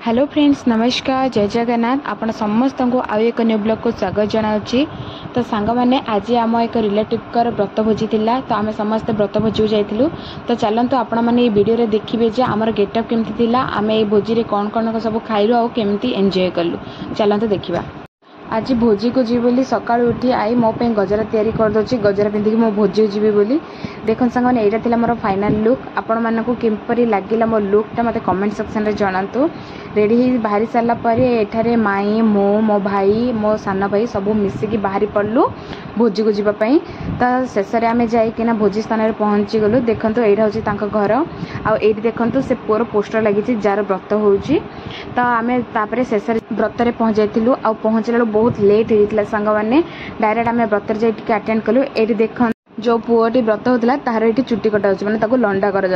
Hello friends, नमस्कार, जय जगन्नाथ। आपण समस्त को आउ एक न्यू ब्लॉग को स्वागत जनाऊँगी। तो सांग मैंने आज आम एक रिलेटिव व्रत भोजी थिला, तो आम समस्त व्रत भोजी जाइलु। तो चलतु आपण मैंने वीडियो देखिए जे आमर गेटअप केमती थिला, आम ये भोजी रे कौन कौन सब खाइलु आ केमती एंजॉय कलु। चलतु देखिबा। आज भोजी को जी बोली सकाळ उठी आई मो पे गजरा तैयारी कर दोची, गजरा पिंधिकी मो भोजी जीवी बोली। देखन संग ने एटा थिला मोर फाइनल लुक। आपण मानकु किंपरी लागिला मो लुकटा मते कमेंट सेक्शन रे जणांतु। रेडी ही बाहरी सारा पर एठारे माई मो भाई मो सान भाई सब मिसिकी बाहरी पड़लु भोजी को जीवाई। तो शेष में आम जाइना भोजी स्थान में पहुँची गलु। देखो यहाँ हूँ घर आठ देखु से पुअर पोस्टर लगी जार व्रत हो। तो आम तापर शेष व्रत में पहुँच जाइलु। आ पहुँचला बहुत लेट होता सांग मैंने डायरेक्ट आम व्रत जाए अटेंड कलु। ये देख जो पुओटी व्रत होता तार ये चुटी कटा मैंने लंडा कर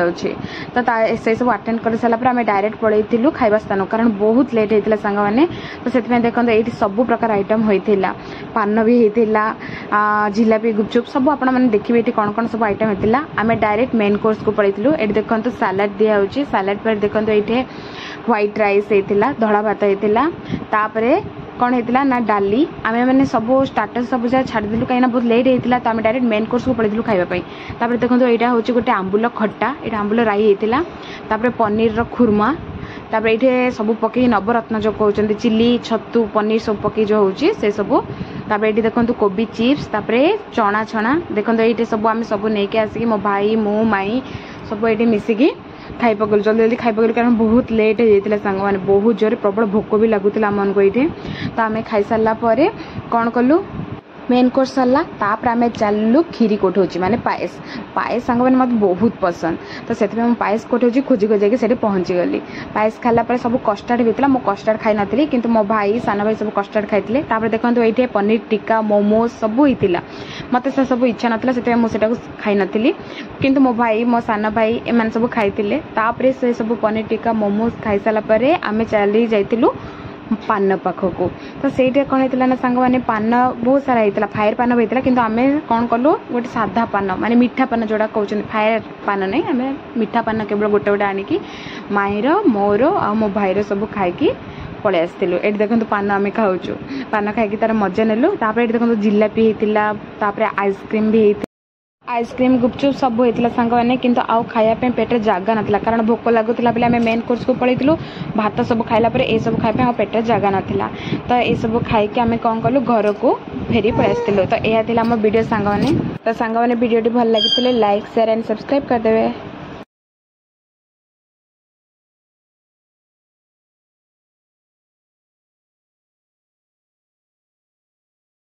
से सब अटेंड कर सारापर आम डायरेक्ट पलैलु खाଇବା स्थान, कारण बहुत लेट होता सांग मैंने। तो से देखो ये सब प्रकार आइटम होता, पान भी होता, जिलापी गुपचुप सब आपण मैंने देखिए ये कौन कौन सब आइटम होता। आम डायरेक्ट मेन कोर्स को पलैलु। ये देखो सालाड दिया होची, सालाड पर देखो ये व्हाइट राइस होता, धड़ा भात होता, कौन होता ना डाली। आम मैंने सब स्टार्टर्स सब जगह छाड़देलु कहीं बहुत लेट होता। तो आम डायरेक्ट मेन कोर्स को पलैलु खाइबापी। तापर देखो यहाँ हूँ गोटे आंबुल खट्टा, यहाँ आंबुल राई होता, तापर पनीर खुरमा, तापर ये सब पकई नवरत्न जो कहते चिली छतु पनीर सब पकई जो होची से सब। तापर ये देखो कोबी चिप्स, तापर चना छणा देखो ये सब आम सब नहीं आसिकी मो भाई मो माई सब ये मिसिकी खाई पकड़ जल्दी जल्दी खाई पकड़, कारण बहुत लेट होता सांग मैंने बहुत जोर प्रबल भोक भी लगुला आम को ये। तो आम खाई सारा पर कौन कलु मेन कोर्स सरला। तापर आम चलू खीरी कोठ होची माने पायस। पायस सांग मैंने मत बहुत पसंद, तो से पायस कोठ होची खोजी खोजी से पहुँची गली। पायस खाला पर सब कस्टार्ड होता, मो कस्टार्ड खाई नी कि मो भाई सान भाई सब कस्टार्ड खाई। तापर देखो ये पनीर टिक्का मोमोज सब होता, मत से सब इच्छा नाला से मुझे खाई नी, किंतु मो भाई मो सान भाई एम सब खाई। तापर से सब पनीर टिक्का मोमोज खाई सारापर आम चली जाइलु पान पाखक। तो से कौन होता ना सांग मैंने पान बहुत सारा होता, फायर पान भी होता, किंतु आम कौन कलु गोटे साधा पान माने मीठा पान जोड़ा कहते फायर पान नहीं, आम मीठा पान केवल गोटे गोटे आणिकी माईर मोर आ मो भाईर सब खाई पलि आसलु। ये देखो पान आम खाऊ, पान खाई तार मजा नेलु। तापर ये देखो जिलापी होता, आइसक्रीम भी होता, आइसक्रीम गुपचुप सब होता सांग मैंने, किंतु आउ खायापे पेटे जगह नाला, कारण भोक लगुला बेले आम मेन कोर्स को पलैलु। भात सब खाइला ये सब खाइपे पेटे जगह नाला। तो ये सब खाई आम कौन कलु घर को फेरी पलि आसलु। तो यह आम वीडियो सांग मैंने। तो सांग मैंने वीडियो भल लगी लाइक शेयर एंड सब्सक्राइब करदे।